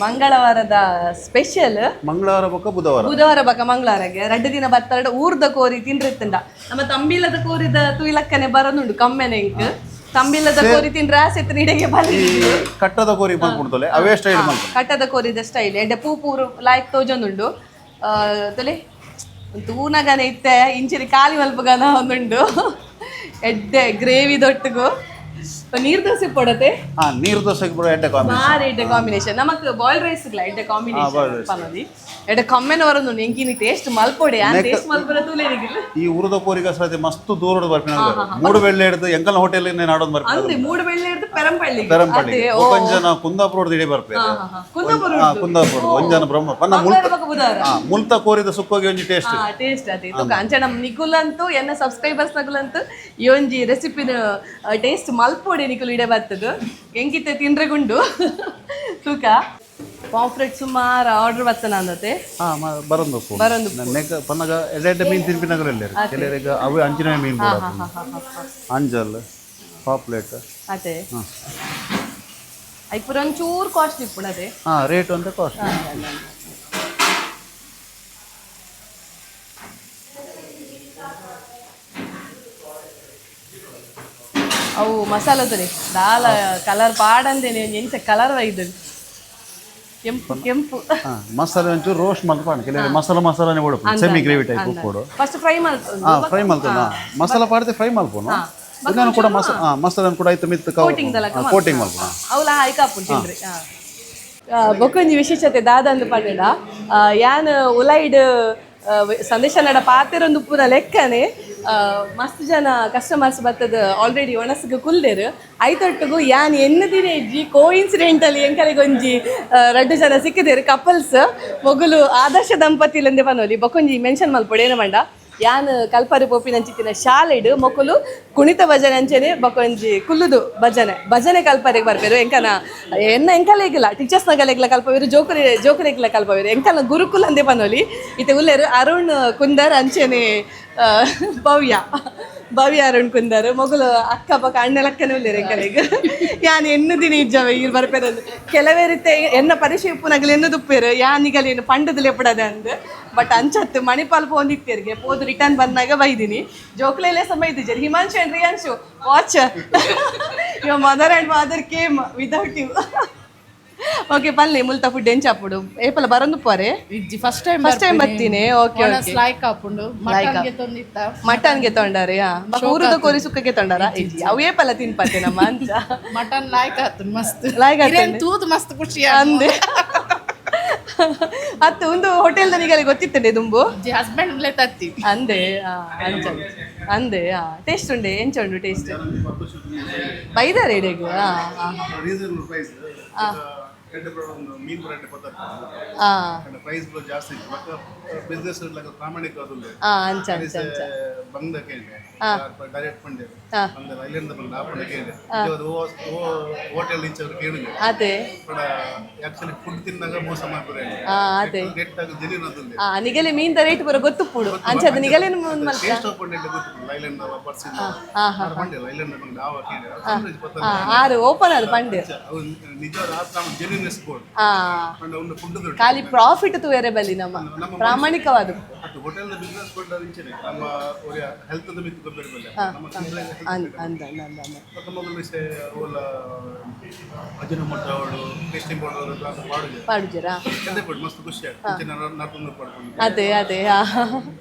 [SPEAKER 1] ಮಂಗಳವಾರದ ಸ್ಪೆಷಲ್
[SPEAKER 3] ಮಂಗಳವಾರ ಬೊಕ್ಕ
[SPEAKER 1] ಬುಧವಾರ ಬೊಕ ಮಂಗಳವಾರಗೆ 2 ದಿನ ಬತ್ತರಡ ಊರ್ದ ಕೋರಿ ತಿಂದ್ರಿತ್ತಂಡ ನಮ್ಮ ತಂಬಿಲದ ಕೋರಿದ ತುಯಿಲಕ್ಕನೆ ಬರೋದುಂಡು ಕಮ್ಮೆನೆ ಇಂಕ್ ತಂಬಿಲದ ಕೋರಿ ತಿಂದ್ರೆ ಆಸೆತ್ ನೀಡೆಗೆ ಬಲಿ
[SPEAKER 3] ಕಟ್ಟದ ಕೋರಿ ಮಲ್ಪುಡ್ತಲೆ ಅವೇ ಸ್ಟೈಲ್ ಮಲ್ಪು
[SPEAKER 1] ಕಟ್ಟದ ಕೋರಿದ ಸ್ಟೈಲ್ ಎಡ್ಡೆ ಪೂರು ಲಾಯ್ಕ್ ತೋಜೊಂದುಂಡು ತಲೆ ತೂನಗನೆ ಇತ್ತೆ ಇಂಚಿನ ಕಾಲಿ ಮಲ್ಪಗನ ಒಂದುಂಡು ಎಡ್ಡೆ ಗ್ರೇವಿ ದೊಟ್ಟಗು ನೀರ್ ದೋಸೆ ಪಡತೆ
[SPEAKER 3] ನೀರ್ ದೋಸೆ ಎಡ್ಡೆ
[SPEAKER 1] ಕಾಂಬಿನೇಷನ್ ನಮಕ್ ಬಾಯ್ಲ್ ರೈಸ್ ಎಡ್ಡೆ ಕಾಂಬಿನೇಷನ್ ಪನದಿ ಎಡ್ಡೆ ಕಮ್ಮೆನ ವರೊಂದು ಎಂಕಿನಿ ಟೇಸ್ಟ್ ಮಲ್ಪೊಡೆ ಆ ಟೇಸ್ಟ್ ಮಲ್ಪರ ತೂಲೆನಿಗಿಲ್ಲ
[SPEAKER 3] ಈ ಉರುದ ಕೋರಿಗ ಸತೆ ಮಸ್ತ್ ದೂರದ ಬರ್ಪಿನ ಮೂಡು ಬೆಳ್ಳೆ ಹಿಡಿದು ಎಂಕಲ್ ಹೋಟೆಲ್ ನೇ ನಾಡೋದು ಬರ್ಪಿನ
[SPEAKER 1] ಅಂದ್ರೆ ಮೂಡು ಬೆಳ್ಳೆ ಹಿಡಿದು ಪೆರಂಪಳ್ಳಿ
[SPEAKER 3] ಒಂಜನ ಕುಂದಾಪುರದ ಇಡೆ ಬರ್ಪೆ ಕುಂದಾಪುರ ಒಂಜನ ಬ್ರಹ್ಮ ಪನ್ನ ಮುಲ್ತ ಕೋರಿದ ಸುಕ್ಕೋಗಿ ಒಂಜಿ
[SPEAKER 1] ಟೇಸ್ಟ್ ಅದೇ ಅಂಚ ನಮ್ ನಿಖುಲ್ ಅಂತೂ ಎನ್ನ ಸಬ್ಸ್ಕ್ರೈಬರ್ಸ್ ನಗುಲಂತೂ ಈ ಒಂಜಿ ರೆಸಿಪಿನ ಟೇಸ್ಟ್ ಮಲ್ಪೊಡೆ ನಿಖುಲ್ ಇಡೆ ಬರ್ತದು ಎಂಕಿತ್ತೆ ತಿಂದ್ರೆಗುಂಡು ತೂಕ ಪಾಂಫ್ರೆಟ್ ಸುಮಾರು ಆರ್ಡರ್ ಬರ್ತನ ಅಂದತೆ
[SPEAKER 3] ಬರಂದು ಪನ್ನಗ ಎಡ್ಡೆ ಮೀನ್ ತಿನ್ಪಿನಗರಲ್ಲೇ ಕೆಲವರಿಗೆ ಅವು ಅಂಚಿನ ಮೀನ್ ಅಂಜಲ್ ಪಾಪ್ಲೆಟ್
[SPEAKER 1] ಅದೇ ಐಪುರ ಒಂಚೂರು ಕಾಸ್ಟ್ಲಿ ಇಪ್ಪುಣ ಅದೇ
[SPEAKER 3] ರೇಟ್ ಅಂತ ಕಾಸ್ಟ್ಲಿ
[SPEAKER 1] ಅವು ಮಸಾಲದರಿ ದಾಲ ಕಲರ್ ಪಾಡಂದೇನೆ ಎಂಚ ಕಲರ್ ಒಯ್ದು ಕೆಂಪು
[SPEAKER 3] ಮಸಾಲೆ ಒಂಚೂರು ರೋಸ್ಟ್ ಮಲ್ಪಾಡು ಕೆಲವರು ಮಸಾಲಾನೇ ಓಡಪ್ಪು ಸೆಮಿ ಗ್ರೇವಿ ಟೈಪ್ ಕೊಡು
[SPEAKER 1] ಫಸ್ಟ್ ಫ್ರೈ
[SPEAKER 3] ಮಲ್ತದ ಮಸಾಲ ಪಾಡ್ದೆ ಫ್ರೈ ಮಲ್ಪೋನು ಇದನ್ನು ಕೂಡ ಮಸಾಲ ಕೂಡ ಐತೆ ಮಿತ್ ಕೋಟಿಂಗ್ ಮಲ್ಪೋನು
[SPEAKER 1] ಅವಲ ಐಕಾಪು ತಿಂದ್ರಿ ಬೊಕೊಂಜಿ ವಿಶೇಷತೆ ದಾದಂದು ಪಂಡ ಯಾನ್ ಉಲೈಡ್ ಸಂದೇಶ ನಡ ಪಾತೆರೊಂದು ಪೂರ ಲೆಕ್ಕನೆ ಮಸ್ತ್ ಜನ ಕಸ್ಟಮರ್ಸ್ ಬರ್ತದ ಆಲ್ರೆಡಿ ಒಣಸ್ಗೆ ಕುಲ್ದೇರು ಐತೊಟ್ಟಿಗೂ ಯಾನ್ ಎನ್ನದಿನೇ ಇಜ್ಜಿ ಕೋಇನ್ಸಿಡೆಂಟಲ್ಲಿ ಎಂಕಲಿಗೊಂಜಿ 2 ಜನ ಸಿಕ್ಕಿದೇರು ಕಪಲ್ಸ್ ಮೊಗಲು ಆದರ್ಶ ದಂಪತಿಲಂದೆ ಪನೋಲಿ ಬೊಕೊಂಜಿ ಮೆನ್ಷನ್ ಮಲ್ಪೊಡೆ ಏನು ಮಂಡ ಯಾನ್ ಕಲ್ಪರಿ ಪೋಪಿನಂಚಿತ್ತಿನ ಶಾಲೆಡ್ ಮೊಕ್ಕಲು ಕುಣಿತ ಭಜನೆ ಅಂಚೆನೆ ಬಕೊಂಜಿ ಕುಲ್ಲುದು ಭಜನೆ ಕಲ್ಪರಿಗೆ ಬರ್ಬೇರು ಎಂಕನ ಎಂಕಲೇಗಿಲ್ಲ ಟೀಚರ್ಸ್ನ ಗಲೆಗ್ಲ ಕಲ್ಪವಿರು ಜೋಕುಲೆಗ್ಲ ಕಲ್ಪವಿರು ಎಂಕಲ್ನ ಗುರುಕುಲ ಅಂದೆ ಪನೋಲಿ ಇತ್ತೆ ಉಲ್ಲೇರು ಅರುಣ್ ಕುಂದರ್ ಅಂಚೆನೆ ಭವ್ಯ ಅರುಣ್ ಕುಂದರ್ ಮೊಗಲು ಅಕ್ಕ ಪಕ್ಕ ಅಣ್ಣಲಕ್ಕನೇ ಉಳ್ಳೇರು ಎಂಕಲೆಗ್ ಯಾನ್ ಎನ್ನು ದಿನ ಇಜ್ಜವೆ ಈಗ ಬರ್ಪೇರಂದು ಕೆಲವೇ ರೀತಿ ಎನ್ನ ಪರಿಚಯ ಉಪ್ಪುನಗಲು ಎನ್ನು ದುಪ್ಪೇರು ಯಾನಿಗಲೇನು ಪಂಡದಲ್ಲಿ ಎಪ್ಪಡದೆ ಅಂದು ಬಟ್ ಅಂಚತ್ತು ಮಣಿಪಾಲ್ ಪೋಂದಿತ್ತೇರಿಗೆ ಪೋದು ರಿಟರ್ನ್ ಬಂದಾಗ ಬೈದಿನಿ ಜೋಕ್ಲೆಲ್ಲೇ ಸಹ ಬೈದಿದ್ದಾರೆ Himanshu and Riyanshu watch your mother and father came without you okay ಪಲ್ಲೆ ಮುಲ್ತಾ ಫುಡ್ ಎಂಚಾಪುಡು ಏಪಲ ಬರಂದು ಪೋರೆ
[SPEAKER 4] ಫಸ್ಟ್
[SPEAKER 1] ಟೈಮ್ ಬರ್ತೀನಿ ಓಕೆ ಓಕೆ
[SPEAKER 4] ಲೈಕ್ ಹಾಕೊಂಡು
[SPEAKER 1] ಮಟನ್ಗೆ ತೊಂಡಾರೆ ಊರದ ಕೋರಿ ಸುಕ್ಕಕ್ಕೆ ತೊಂಡಾರ ಅವು ಏಪಲ ತಿನ್ಪತ್ತೆ ನಮ್ಮ ಅಂಚ
[SPEAKER 4] ಮಟನ್ ಲೈಕ್ ಆತು ಮಸ್ತ್
[SPEAKER 1] ಲೈಕ್ ಆತು
[SPEAKER 4] ತೂದು ಮಸ್ತ್ ಖುಷಿ
[SPEAKER 1] ಅಂದೆ ಅತ್ತು ಒಂದು ಹೋಟೆಲ್ ನಿಗಲಿ ಗೊತ್ತಿತ್ತಂಡೆ ದುಂಬು
[SPEAKER 4] ಹಸ್ಬೆಂಡ್ ತತ್ತಿ
[SPEAKER 1] ಅಂದೆ ಅಂಚ ಅಂದೆ ಟೇಸ್ಟ್ ಉಂಡೆ ಎಂಚ ಉಂಡು ಟೇಸ್ಟ್ ಬೈದಾರೆ ಎಡೆಗು
[SPEAKER 3] ರೀಸನಬಲ್ ಪ್ರೈಸ್ ಮೀನು ಬರಟ್ಟೆ ಪದಾರ್ಥ ಪ್ರೈಸ್ ಜಾಸ್ತಿ ಬಿಸ್ನೆಸ್ ಪ್ರಾಮಾಣಿಕ
[SPEAKER 1] ಅಂಚ ಅಂಚ ಅಂಚ
[SPEAKER 3] ಬಂದ ಕೇಳಿದೆ ಡೈರೆಕ್ಟ್ ಪಂಡೆ ಬಂದ ಐಲೆಂಡ್ ಬಂದ ಆಪಣ ಕೇಳಿದೆ ಹೋಟೆಲ್ ಇಂಚವ್ರು ಕೇಳಿದೆ
[SPEAKER 1] ಅದೇ
[SPEAKER 3] ಆಕ್ಚುಲಿ ಫುಡ್ ತಿನ್ನಾಗ ಮೋಸ ಮಾಡ್ತಾರೆ
[SPEAKER 1] ಅದೇ
[SPEAKER 3] ಗೆಟ್ ಆಗ ಜೆನ್ಯೂನ್ ಅದಲ್ಲಿ
[SPEAKER 1] ನಿಗಲೆ ಮೀನ್ ರೇಟ್ ಬರೋ ಗೊತ್ತು ಪುಡು ಅಂಚದ ನಿಗಲೆ
[SPEAKER 3] ಟೇಸ್ಟ್ ಆಫ್ ಪಂಡೆ ಗೊತ್ತು ಐಲೆಂಡ್ ಪರ್ಸನ್ ಪಂಡೆ ಐಲೆಂಡ್ ಬಂದ ಆವ ಕೇಳಿದೆ
[SPEAKER 1] ಆರು ಓಪನ್ ಅದು ಪಂಡೆ
[SPEAKER 3] ನಿಜವಾದ ಆತ್ಮ ಜೆನ್ಯೂನ್ನೆಸ್ ಬೋರ್ಡ್ ಒಂದು ಫುಡ್
[SPEAKER 1] ಖಾಲಿ ಪ್ರಾಫಿಟ್ ತುವೇರೆಬಲ್ಲಿ ನಮ್ಮ ಪ್ರಾಮಾಣಿಕವಾದ
[SPEAKER 3] ಹೋಟೆಲ್ ಬಿಸ್ನೆಸ್ ಬೋರ್ಡ್ ಇಂಚನೆ ನಮ್ಮ ಹೆಲ್ತ್ ದ ಮಿತ್ ಗೊಬ್ಬರಬಲ್ಲ ನಮ್ಮ ಮೊದಲು ವಿಷಯ ಓಲ ಅಜಿನ ಮೊಟ್ಟಗಳು ಟೇಸ್ಟಿಂಗ್ ಪೌಡರ್
[SPEAKER 1] ಪಾಡುಜರಾ
[SPEAKER 3] ಮಸ್ತ್ ಖುಷಿ ಆಗ್ತದೆ ನರ್ಕೊಂಡು ಪಡ್ಕೊಂಡು
[SPEAKER 1] ಅದೇ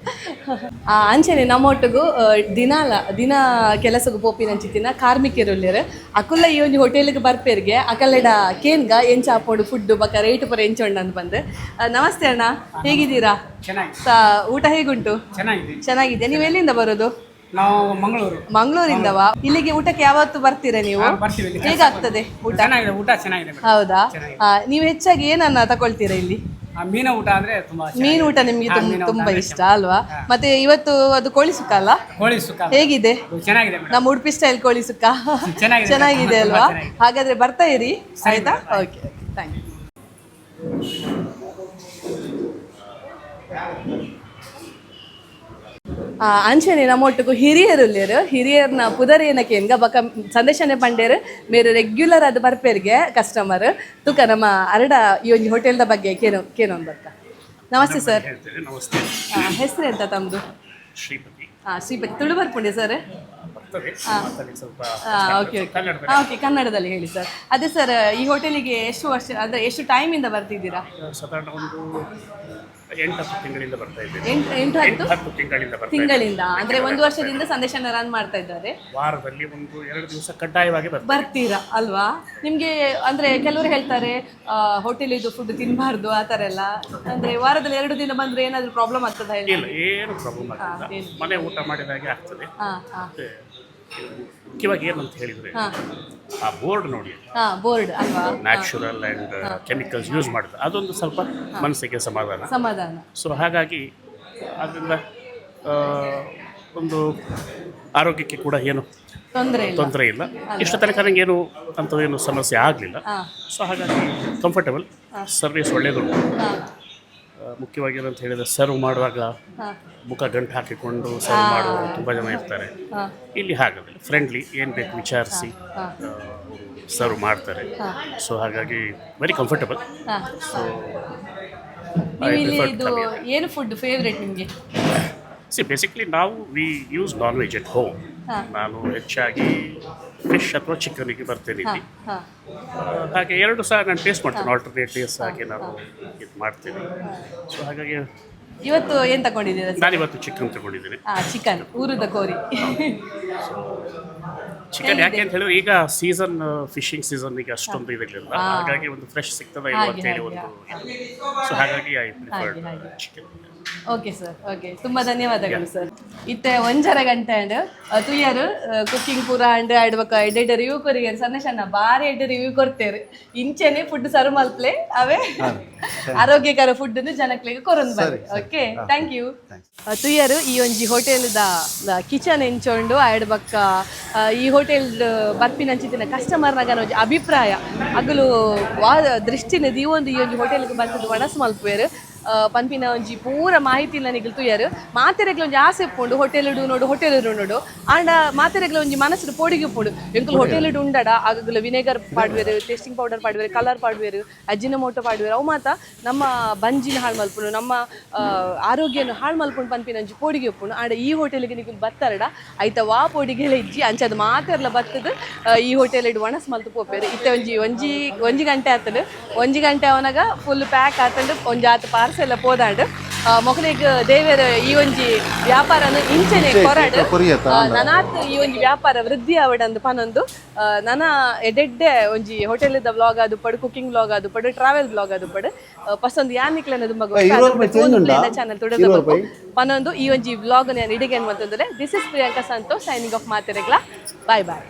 [SPEAKER 1] ಅಂಚನೆ ನಮ್ಮೊಟ್ಟಿಗೂ ದಿನ ಕೆಲಸಕ್ಕೆ ಪೋಪಿನಂಚಿತ್ತಿನ ಕಾರ್ಮಿಕರು ಉಳ್ಳೇರು ಅಕುಲ್ಲ ಈ ಒಂದು ಹೋಟೆಲ್ಗೆ ಬರ್ಪೇರಿಗೆ ಅಕಲ್ಲೆಡ ಕೇನ್ಗ ಎಂಚ ಹಾಕೊಂಡು ಫುಡ್ ಬಕ್ಕ ರೇಟ್ ಪರ ಎಂಚೊಂಡು ಅಂತ ಬಂದು ನಮಸ್ತೆ ಅಣ್ಣ ಹೇಗಿದ್ದೀರಾ ಊಟ ಹೇಗುಂಟು ಚೆನ್ನಾಗಿದೆ ನೀವು ಎಲ್ಲಿಂದ ಬರೋದು
[SPEAKER 5] ನಾವು
[SPEAKER 1] ಮಂಗಳೂರಿಂದವಾ ಇಲ್ಲಿಗೆ ಊಟಕ್ಕೆ ಯಾವತ್ತು ಬರ್ತೀರಾ ನೀವು ಹೇಗಾಗ್ತದೆ ಊಟ
[SPEAKER 5] ಊಟ ಚೆನ್ನಾಗಿದೆ
[SPEAKER 1] ಹೌದಾ ನೀವು ಹೆಚ್ಚಾಗಿ ಏನನ್ನ ತಗೊಳ್ತೀರಾ ಇಲ್ಲಿ
[SPEAKER 5] ಮೀನು ಊಟ ಅಂದ್ರೆ ತುಂಬಾ
[SPEAKER 1] ಮೀನು ಊಟ ನಿಮ್ಗೆ ತುಂಬಾ ಇಷ್ಟ ಅಲ್ವಾ ಮತ್ತೆ ಇವತ್ತು ಅದು ಕೋಳಿ ಸುಕ್ಕ ಅಲ್ಲ
[SPEAKER 5] ಕೋಳಿ ಸುಕ್ಕ
[SPEAKER 1] ಹೇಗಿದೆ
[SPEAKER 5] ಚೆನ್ನಾಗಿದೆ
[SPEAKER 1] ನಮ್ಮ ಉಡುಪಿ ಸ್ಟೈಲ್ ಕೋಳಿ ಸುಕ್ಕ ಚೆನ್ನಾಗಿದೆ ಅಲ್ವಾ ಹಾಗಾದ್ರೆ ಬರ್ತಾ ಇರಿ ಆಯ್ತಾ ಓಕೆ ಥ್ಯಾಂಕ್ ಯು ಅಂಚನೆ ನಮ್ಮೊಟ್ಟಿಗೂ ಹಿರಿಯರ್ನ ಪುದರೇನಕ್ಕೆ ಹೆಂಗ ಬಕ ಸಂದೇಶನೆ ಪಂಡೇರು ಮೇರು ರೆಗ್ಯುಲರ್ ಅದು ಬರ್ಪೇರಿಗೆ ಕಸ್ಟಮರ್ ತುಕ ನಮ್ಮ ಅರಡ ಈ ಒಂದು ಹೋಟೆಲ್ದ ಬಗ್ಗೆ ಕೇನೊಂದು ಬರ್ಕ ನಮಸ್ತೆ ಸರ್
[SPEAKER 2] ನಮಸ್ತೆ
[SPEAKER 1] ಹೆಸರು ಎಂತ ತಮ್ಮದು ಶ್ರೀಪತಿ ತುಳು ಬರ್ಪುಂಡೆ ಸರ್ ಓಕೆ ಓಕೆ ಕನ್ನಡದಲ್ಲಿ ಹೇಳಿ ಸರ್ ಅದೇ ಸರ್ ಈ ಹೋಟೆಲಿಗೆ ಎಷ್ಟು ವರ್ಷ ಅಂದರೆ ಎಷ್ಟು ಟೈಮಿಂದ ಬರ್ತಿದ್ದೀರಾ
[SPEAKER 2] ಸಾಧಾರಣ ಒಂದು 8-10 ತಿಂಗಳಿಂದ ಬರ್ತಾ ಇದ್ದೇವೆ
[SPEAKER 1] 8-10 ತಿಂಗಳಿಂದ ಅಂದ್ರೆ ಒಂದು ವರ್ಷದಿಂದ ಸಂದೇಶನ ರನ್ ಮಾಡ್ತಾ ಇದ್ದಾರೆ
[SPEAKER 2] ವಾರದಲ್ಲಿ ಒಂದು 2 ದಿವಸ ಕಡ್ಡಾಯವಾಗಿ
[SPEAKER 1] ಬರ್ತೀರಾ ಅಲ್ವಾ ನಿಮ್ಗೆ ಅಂದ್ರೆ ಕೆಲವರು ಹೇಳ್ತಾರೆ ಹೋಟೆಲ್ ಇದು ಫುಡ್ ತಿನ್ನಬಾರ್ದು ಆ ಥರ ಎಲ್ಲ ಅಂದ್ರೆ ವಾರದಲ್ಲಿ 2 ದಿನ ಬಂದ್ರೆ ಏನಾದ್ರು ಪ್ರಾಬ್ಲಮ್ ಆಗ್ತದಾ
[SPEAKER 2] ಇಲ್ಲ ಏನು ಪ್ರಾಬ್ಲಮ್ ಆಗ್ತಿಲ್ಲ ಮನೆ ಊಟ ಮಾಡಿದಾಗೆ ಆಗ್ತದೆ ಮುಖ್ಯವಾಗಿ ಏನಂತ ಹೇಳಿದ್ರೆ ಆ ಬೋರ್ಡ್ ನೋಡಿ
[SPEAKER 1] ಬೋರ್ಡ್ ಅಲ್ವಾ
[SPEAKER 2] ನ್ಯಾಚುರಲ್ ಅಂಡ್ ಕೆಮಿಕಲ್ಸ್ ಯೂಸ್ ಮಾಡಿದ್ರೆ ಅದೊಂದು ಸ್ವಲ್ಪ ಮನಸ್ಸಿಗೆ ಸಮಾಧಾನ ಸೊ ಹಾಗಾಗಿ ಅದರಿಂದ ಒಂದು ಆರೋಗ್ಯಕ್ಕೆ ಕೂಡ ಏನು ತೊಂದರೆ ಇಲ್ಲ ಇಷ್ಟು ತನಕ ನನಗೇನು ಅಂಥದ್ದೇನು ಸಮಸ್ಯೆ ಆಗಲಿಲ್ಲ ಸೊ ಹಾಗಾಗಿ ಕಂಫರ್ಟಬಲ್ ಸರ್ವಿಸ್ ಒಳ್ಳೆಯದುಂಟು ಮುಖ್ಯವಾಗಿ ಏನಂತ ಹೇಳಿದರೆ ಸರ್ವ್ ಮಾಡುವಾಗ ಮುಖ ಗಂಟು ಹಾಕಿಕೊಂಡು ಸರ್ವ್ ಮಾಡುವವರು ತುಂಬ ಜನ ಇರ್ತಾರೆ ಇಲ್ಲಿ ಹಾಗಾದರೆ ಫ್ರೆಂಡ್ಲಿ ಏನು ಬೇಕು ವಿಚಾರಿಸಿ ಸರ್ವ್ ಮಾಡ್ತಾರೆ ಸೊ ಹಾಗಾಗಿ ವೆರಿ ಕಂಫರ್ಟಬಲ್ ಸೊ
[SPEAKER 1] ಏನು ಫುಡ್ ಫೇವ್ರೇಟ್ ನಿಮಗೆ
[SPEAKER 2] ಬೇಸಿಕ್ಲಿ ನಾವು we use non veg at home ನಾನು ಹೆಚ್ಚಾಗಿ ಫಿಶ್ ಅಥವಾ ಚಿಕನಿಗೆ ಬರ್ತೇನೆ ಇಲ್ಲಿ ಹಾಗೆ 2 ಸಹ ನಾನು ಟೇಸ್ಟ್ ಮಾಡ್ತೇನೆ ಆಲ್ಟರ್ನೇಟಿವ್ಸ್ ಆಗಿ ನಾನು ಇದು ಮಾಡ್ತೇನೆ ಸೊ ಹಾಗಾಗಿ
[SPEAKER 1] ಇವತ್ತು ಏನು ತಗೊಂಡಿದ್ದೀರಾ
[SPEAKER 2] ನಾನು ಇವತ್ತು ಚಿಕನ್ ತಗೊಂಡಿದ್ದೀನಿ
[SPEAKER 1] ಚಿಕನ್ ಊರದ ಕೋರಿ
[SPEAKER 2] ಚಿಕನ್ ಯಾಕೆ ಅಂತ ಹೇಳಿದ್ರೆ ಈಗ ಸೀಸನ್ ಫಿಶಿಂಗ್ ಸೀಸನ್ ಈಗ ಅಷ್ಟೊಂದು ಇದಿರಲಿಲ್ಲ ಹಾಗಾಗಿ ಒಂದು ಫ್ರೆಶ್ ಸಿಗ್ತದೆ ಇಲ್ಲ ಅಂತೇಳಿ ಒಂದು ಸೊ ಹಾಗಾಗಿ I preferred chicken
[SPEAKER 1] okay sir, okay, ತುಂಬಾ ಧನ್ಯವಾದಗಳು ಸರ್. ಇತ್ತೆ ಒಂಜರ ಗಂಟೆ ಅಂಡ್ ತುಯ್ಯರು ಕುಕ್ಕಿಂಗ್ ಪೂರ ಅಂಡ್ ಆಡ್ಬೇಕು ಎಡ್ಡೆ ರಿವ್ಯೂ ಕೊರಿಯರ್ ಸಣ್ಣ ಸಣ್ಣ ಬಾರಿ ಎಡ್ಡೆ ರಿವ್ಯೂ ಕೊಡ್ತೇರು ಇಂಚೆನೆ ಫುಡ್ ಸರ್ವ್ ಮಲ್ಪ್ಲೆ ಅವೇ ಆರೋಗ್ಯಕರ ಫುಡ್ ಜನಕ್ಲೆಗೆ ಕೊರೊಂದು ಬರ್ರಿ. Okay, thank you. ತುಯ್ಯರು ಈ ಒಂಜಿ ಹೋಟೆಲ್ದ ಕಿಚನ್ ಎಂಚೊಂಡು ಆಡ್ಬಕ್ಕ ಈ ಹೋಟೆಲ್ ಬರ್ಪಿನಂಚಿತ್ತಿನ ಕಸ್ಟಮರ್ನಾಗ ಒಂಜಿ ಅಭಿಪ್ರಾಯ ಅಗಲು ದೃಷ್ಟಿನ ಈ ಒಂಜಿ ಹೋಟೆಲ್ಗೆ ಬಂದದ್ದು ಮನಸ್ಸು ಮಲ್ಪುವೆರು ಪನ್ಪಿನ ಒಂಜಿ ಪೂರ ಮಾಹಿತಿಲ ನಿಗಲ್ ತುಯ್ಯರು ಮಾತೆರೆಗ್ಲ ಒಂಜಿ ಆಸೆ ಇಪ್ಪುಂಡು ಹೋಟೆಲ್ ನೋಡು ಹೋಟೆಲ್ ನೋಡು ಆಂಡ ಮಾತೆರೆಗ್ಲ ಒಂಜಿ ಮನಸ್ಸು ಪೋಡಿಗೆ ಇಪ್ಪುಂಡು ಎಂಕುಲು ಹೋಟೆಲ್ ಉಂಡಡ ಆಗಲ ವಿನೆಗರ್ ಪಾಡ್ವೇರು, ಟೇಸ್ಟಿಂಗ್ ಪೌಡರ್ ಪಾಡ್ವೇರು, ಕಲರ್ ಪಾಡ್ವೇರು, ಅಜಿನಮೋಟೊ ಪಾಡ್ವೇರು ಅವು ಮಾತ ನಮ್ಮ ಬಂಜಿನ ಹಾಳು ಮಲ್ಪುಂಡು ನಮ್ಮ ಆರೋಗ್ಯನ ಹಾಳು ಮಲ್ಪುಂಡು ಪನ್ಪಿನ ಒಂಜಿ ಪೋಡಿಗೆ ಇಪ್ಪುಂಡು ಆಂಡ ಈ ಹೋಟೆಲ್ಗೆ ನಿಗಲ್ ಬತ್ತಾರಡ ಐತ ವಾ ಪೋಡಿಗೆಲ್ಲ ಇಜ್ಜಿ ಅಂಚದ ಮಾತೆರ್ಲ ಬತ್ತದು ಈ ಹೋಟೆಲ್ ಇಡು ಒಣಸ್ ಮಲ್ತು ಪೋಪೇರು ಇತ್ತೆ ಒಂಜಿ ಗಂಟೆ ಆತಡು ಒಂಜಿ ಗಂಟೆ ಅವನಾಗ ಫುಲ್ ಪ್ಯಾಕ್ ಆತಂಡು ಒಂಜಿ ಆತ ಪಾರ್ಸೆಲ್ಲ ಪೋದಾಂಡು ಮೊಗಲಿಗೆ ದೇವೇರ ಈ ಒಂಜಿ ವ್ಯಾಪಾರನ ಇಂಚೆನೆ ಕೊರಡು ನನಾತ್ ಈ ಒಂಜಿ ವ್ಯಾಪಾರ ವೃದ್ಧಿ ಆವಡಂದು ಪನೊಂದು ನನ ಎಡೆಡ್ಡೆ ಒಂಜಿ ಹೋಟೆಲ್ದ ವ್ಲಾಗ್ ಅದು ಪಡು, ಕುಕಿಂಗ್ ವ್ಲಾಗ್ ಅದು ಪಡು, ಟ್ರಾವೆಲ್ ವ್ಲಾಗ್ ಅದು ಪಡು ಪಸಂದು ಯಾನಿಕ್ಲೆನ ತುಂಬ ಚಾನಲ್ ತುಡದ ಪನೊಂದು ಈ ಒಂಜಿ ವ್ಲಾಗ್ ನಾನು ಇಡಿಗೆ ಅಂತಂದ್ರೆ this is Priyanka Santosh signing off ಮಾತೆರೆಗ್ಲ. ಬಾಯ್ ಬಾಯ್.